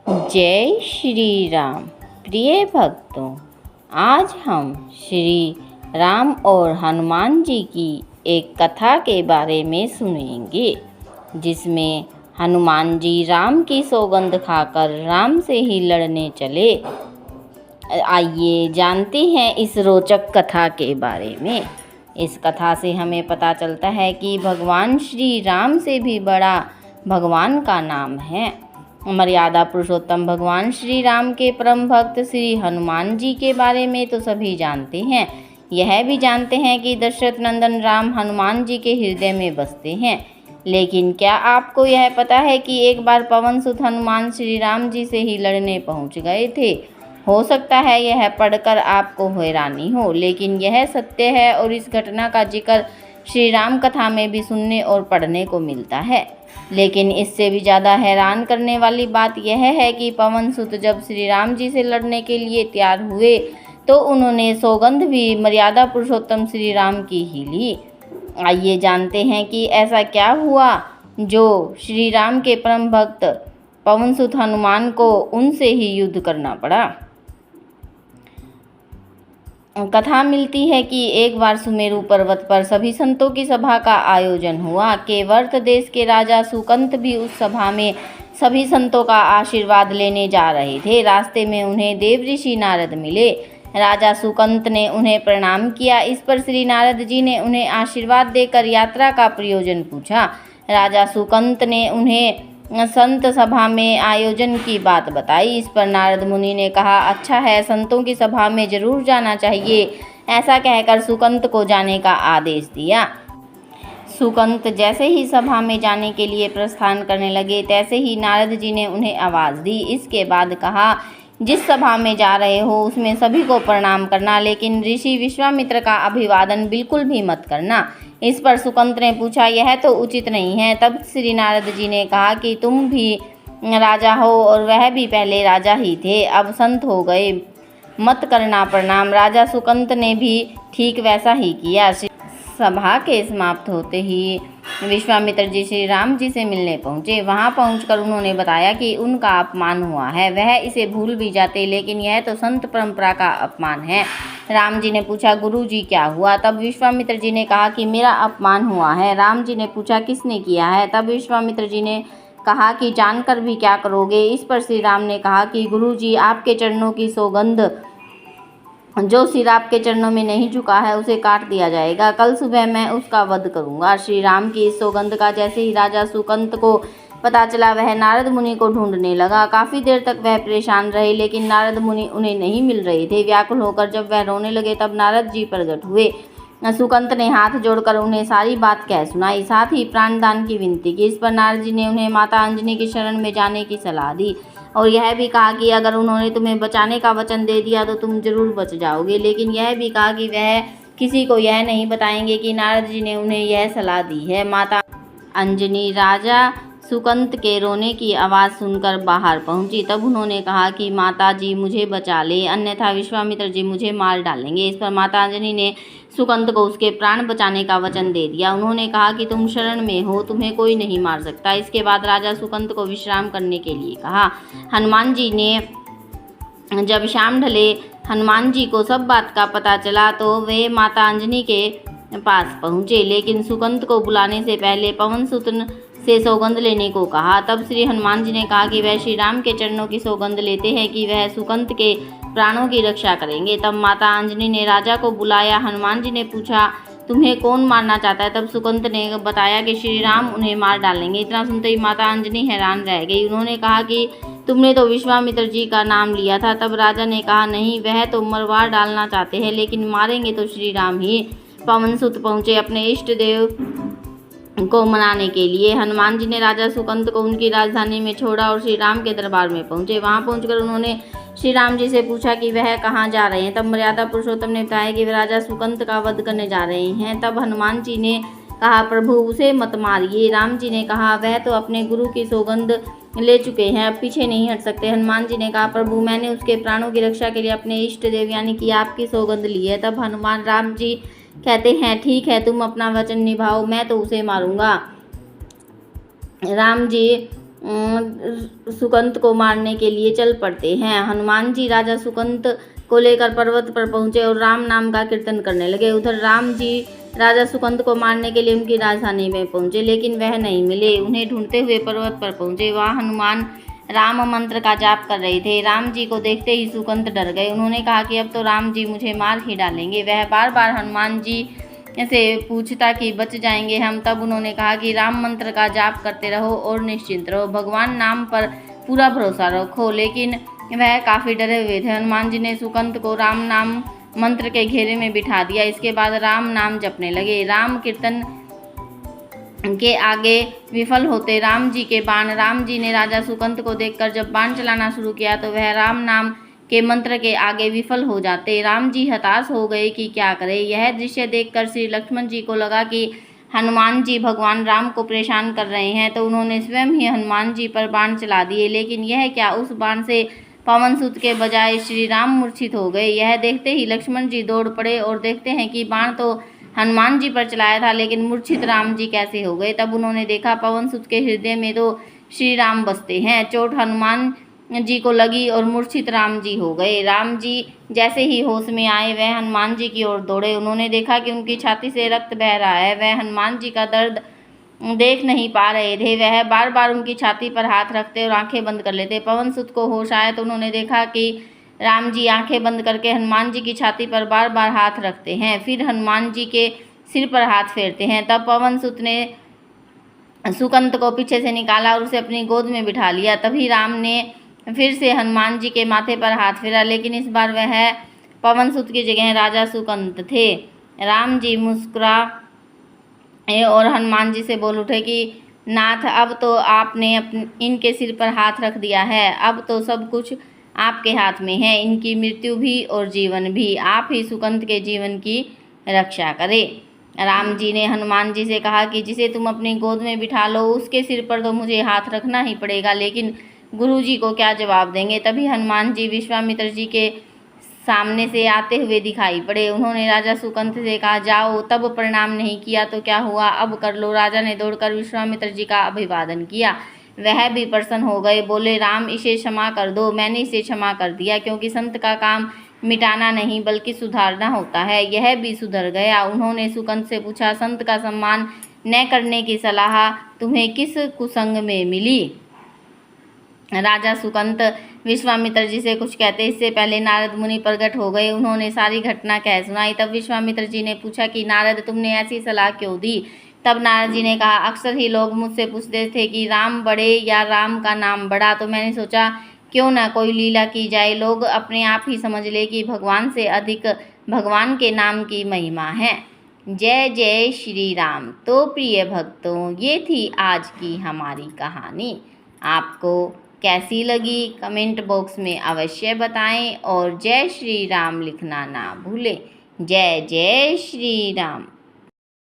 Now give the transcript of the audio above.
जय श्री राम। प्रिय भक्तों, आज हम श्री राम और हनुमान जी की एक कथा के बारे में सुनेंगे, जिसमें हनुमान जी राम की सौगंध खाकर राम से ही लड़ने चले। आइए जानते हैं इस रोचक कथा के बारे में। इस कथा से हमें पता चलता है कि भगवान श्री राम से भी बड़ा भगवान का नाम है। मर्यादा पुरुषोत्तम भगवान श्री राम के परम भक्त श्री हनुमान जी के बारे में तो सभी जानते हैं। यह भी जानते हैं कि दशरथ नंदन राम हनुमान जी के हृदय में बसते हैं। लेकिन क्या आपको यह पता है कि एक बार पवन सुत हनुमान श्री राम जी से ही लड़ने पहुंच गए थे? हो सकता है यह पढ़कर आपको हैरानी हो, लेकिन यह सत्य है और इस घटना का जिक्र श्री राम कथा में भी सुनने और पढ़ने को मिलता है। लेकिन इससे भी ज़्यादा हैरान करने वाली बात यह है कि पवन सुत जब श्री राम जी से लड़ने के लिए तैयार हुए तो उन्होंने सौगंध भी मर्यादा पुरुषोत्तम श्री राम की ही ली। आइए जानते हैं कि ऐसा क्या हुआ जो श्री राम के परम भक्त पवन सुत हनुमान को उनसे ही युद्ध करना पड़ा। कथा मिलती है कि एक बार सुमेरु पर्वत पर सभी संतों की सभा का आयोजन हुआ। केवर्त देश के राजा सुकंत भी उस सभा में सभी संतों का आशीर्वाद लेने जा रहे थे। रास्ते में उन्हें देव ऋषि नारद मिले। राजा सुकंत ने उन्हें प्रणाम किया। इस पर श्री नारद जी ने उन्हें आशीर्वाद देकर यात्रा का प्रयोजन पूछा। राजा सुकंत ने उन्हें संत सभा में आयोजन की बात बताई। इस पर नारद मुनि ने कहा, अच्छा है, संतों की सभा में जरूर जाना चाहिए। ऐसा कहकर सुकंत को जाने का आदेश दिया। सुकंत जैसे ही सभा में जाने के लिए प्रस्थान करने लगे, तैसे ही नारद जी ने उन्हें आवाज़ दी। इसके बाद कहा, जिस सभा में जा रहे हो उसमें सभी को प्रणाम करना, लेकिन ऋषि विश्वामित्र का अभिवादन बिल्कुल भी मत करना। इस पर सुकंत ने पूछा, यह तो उचित नहीं है। तब श्री नारद जी ने कहा कि तुम भी राजा हो और वह भी पहले राजा ही थे, अब संत हो गए, मत करना प्रणाम। राजा सुकंत ने भी ठीक वैसा ही किया। सभा के समाप्त होते ही विश्वामित्र जी श्री राम जी से मिलने पहुँचे। वहाँ पहुंचकर उन्होंने बताया कि उनका अपमान हुआ है। वह इसे भूल भी जाते, लेकिन यह तो संत परंपरा का अपमान है। राम जी ने पूछा, गुरु जी क्या हुआ? तब विश्वामित्र जी ने कहा कि मेरा अपमान हुआ है। राम जी ने पूछा, किसने किया है? तब विश्वामित्र जी ने कहा कि जानकर भी क्या करोगे? इस पर श्री राम ने कहा कि गुरु जी, आपके चरणों की सौगंध, जो सिर आपके चरणों में नहीं झुका है उसे काट दिया जाएगा। कल सुबह मैं उसका वध करूंगा। श्री राम की इस सौगंध का जैसे ही राजा सुकंत को पता चला, वह नारद मुनि को ढूंढने लगा। काफ़ी देर तक वह परेशान रहे, लेकिन नारद मुनि उन्हें नहीं मिल रहे थे। व्याकुल होकर जब वह रोने लगे, तब नारद जी प्रकट हुए। सुकंत ने हाथ जोड़कर उन्हें सारी बात कह सुनाई, साथ ही प्राणदान की विनती की। इस पर नारद जी ने उन्हें माता अंजनी की शरण में जाने की सलाह दी और यह भी कहा कि अगर उन्होंने तुम्हें बचाने का वचन दे दिया तो तुम जरूर बच जाओगे। लेकिन यह भी कहा कि वह किसी को यह नहीं बताएंगे कि नारद जी ने उन्हें यह सलाह दी है। माता अंजनी राजा सुकंत के रोने की आवाज़ सुनकर बाहर पहुंची। तब उन्होंने कहा कि माता जी मुझे बचा ले, अन्यथा विश्वामित्र जी मुझे मार डालेंगे। इस पर माता अंजनी ने सुकंत को उसके प्राण बचाने का वचन दे दिया। उन्होंने कहा कि तुम शरण में हो, तुम्हें कोई नहीं मार सकता। इसके बाद राजा सुकंत को विश्राम करने के लिए कहा। हनुमान जी ने जब शाम ढले, हनुमान जी को सब बात का पता चला तो वे माता अंजनी के पास पहुँचे, लेकिन सुकंत को बुलाने से पहले पवन सुत से सौगंध लेने को कहा। तब श्री हनुमान जी ने कहा कि वह श्री राम के चरणों की सौगंध लेते हैं कि वह सुकंत के प्राणों की रक्षा करेंगे। तब माता अंजनी ने राजा को बुलाया। हनुमान जी ने पूछा, तुम्हें कौन मारना चाहता है? तब सुकंत ने बताया कि श्री राम उन्हें मार डालेंगे। इतना सुनते ही माता अंजनी हैरान रह गई। उन्होंने कहा कि तुमने तो विश्वामित्र जी का नाम लिया था। तब राजा ने कहा, नहीं, वह तो मरवा डालना चाहते हैं, लेकिन मारेंगे तो श्री राम ही। पवन सुत पहुँचे अपने इष्ट देव को मनाने के लिए। हनुमान जी ने राजा सुकंत को उनकी राजधानी में छोड़ा और श्री राम के दरबार में पहुंचे। वहां पहुंचकर उन्होंने श्री राम जी से पूछा कि वह कहाँ जा रहे हैं। तब मर्यादा पुरुषोत्तम ने बताया कि वे राजा सुकंत का वध करने जा रहे हैं। तब हनुमान जी ने कहा, प्रभु उसे मत मारिए। राम जी ने कहा, वह तो अपने गुरु की सौगंध ले चुके हैं, अब पीछे नहीं हट सकते। हनुमान जी ने कहा, प्रभु मैंने उसके प्राणों की रक्षा के लिए अपने इष्ट देव यानी कि आपकी सौगंध ली है। तब हनुमान राम जी कहते हैं, ठीक है, तुम अपना वचन निभाओ, मैं तो उसे मारूंगा। राम जी सुकंत को मारने के लिए चल पड़ते हैं। हनुमान जी राजा सुकंत को लेकर पर्वत पर पहुंचे और राम नाम का कीर्तन करने लगे। उधर राम जी राजा सुकंत को मारने के लिए उनकी राजधानी में पहुंचे, लेकिन वह नहीं मिले। उन्हें ढूंढते हुए पर्वत पर पहुंचे। वहां हनुमान राम मंत्र का जाप कर रहे थे। राम जी को देखते ही सुकंत डर गए। उन्होंने कहा कि अब तो राम जी मुझे मार ही डालेंगे। वह बार बार हनुमान जी से पूछता कि बच जाएंगे हम। तब उन्होंने कहा कि राम मंत्र का जाप करते रहो और निश्चिंत रहो, भगवान नाम पर पूरा भरोसा रखो। लेकिन वह काफ़ी डरे हुए थे। हनुमान जी ने सुकंत को राम नाम मंत्र के घेरे में बिठा दिया। इसके बाद राम नाम जपने लगे। राम कीर्तन के आगे विफल होते राम जी के बाण। राम जी ने राजा सुकंत को देखकर जब बाण चलाना शुरू किया तो वह राम नाम के मंत्र के आगे विफल हो जाते। राम जी हताश हो गए कि क्या करें। यह दृश्य देखकर श्री लक्ष्मण जी को लगा कि हनुमान जी भगवान राम को परेशान कर रहे हैं, तो उन्होंने स्वयं ही हनुमान जी पर बाण चला दिए। लेकिन यह क्या, उस बाण से पवन सुत के बजाय श्री राम मूर्छित हो गए। यह देखते ही लक्ष्मण जी दौड़ पड़े और देखते हैं कि बाण तो हनुमान जी पर चलाया था, लेकिन मूर्छित राम जी कैसे हो गए। तब उन्होंने देखा पवन सुत के हृदय में तो श्री राम बसते हैं। चोट हनुमान जी को लगी और मूर्छित राम जी हो गए। राम जी जैसे ही होश में आए वह हनुमान जी की ओर दौड़े। उन्होंने देखा कि उनकी छाती से रक्त बह रहा है। वह हनुमान जी का दर्द देख नहीं पा रहे थे। वह बार बार उनकी छाती पर हाथ रखते और आंखें बंद कर लेते। पवन सुत को होश आया तो उन्होंने देखा कि राम जी आंखें बंद करके हनुमान जी की छाती पर बार बार हाथ रखते हैं, फिर हनुमान जी के सिर पर हाथ फेरते हैं। तब पवन सुत ने सुकंत को पीछे से निकाला और उसे अपनी गोद में बिठा लिया। तभी राम ने फिर से हनुमान जी के माथे पर हाथ फेरा, लेकिन इस बार वह पवन सुत की जगह राजा सुकंत थे। राम जी मुस्कुराए और हनुमान जी से बोल उठे कि नाथ, अब तो आपने इनके सिर पर हाथ रख दिया है। अब तो सब कुछ आपके हाथ में है, इनकी मृत्यु भी और जीवन भी। आप ही सुकंत के जीवन की रक्षा करें। राम जी ने हनुमान जी से कहा कि जिसे तुम अपनी गोद में बिठा लो उसके सिर पर तो मुझे हाथ रखना ही पड़ेगा, लेकिन गुरु जी को क्या जवाब देंगे। तभी हनुमान जी विश्वामित्र जी के सामने से आते हुए दिखाई पड़े। उन्होंने राजा सुकंत से कहा, जाओ, तब प्रणाम नहीं किया तो क्या हुआ, अब कर लो। राजा ने दौड़कर विश्वामित्र जी का अभिवादन किया। वह भी प्रसन्न हो गए। बोले, राम, इसे क्षमा कर दो। मैंने इसे क्षमा कर दिया, क्योंकि संत का काम मिटाना नहीं बल्कि सुधारना होता है। यह भी सुधर गया। उन्होंने सुकंत से पूछा, संत का सम्मान न करने की सलाह तुम्हें किस कुसंग में मिली। राजा सुकंत विश्वामित्र जी से कुछ कहते इससे पहले नारद मुनि प्रकट हो गए। उन्होंने सारी घटना कह सुनाई। तब विश्वामित्र जी ने पूछा कि नारद, तुमने ऐसी सलाह क्यों दी। तब नारद जी ने कहा, अक्सर ही लोग मुझसे पूछते थे कि राम बड़े या राम का नाम बड़ा, तो मैंने सोचा क्यों ना कोई लीला की जाए, लोग अपने आप ही समझ ले कि भगवान से अधिक भगवान के नाम की महिमा है। जय जय श्री राम। तो प्रिय भक्तों, ये थी आज की हमारी कहानी। आपको कैसी लगी कमेंट बॉक्स में अवश्य बताएं और जय श्री राम लिखना ना भूलें। जय जय श्री राम।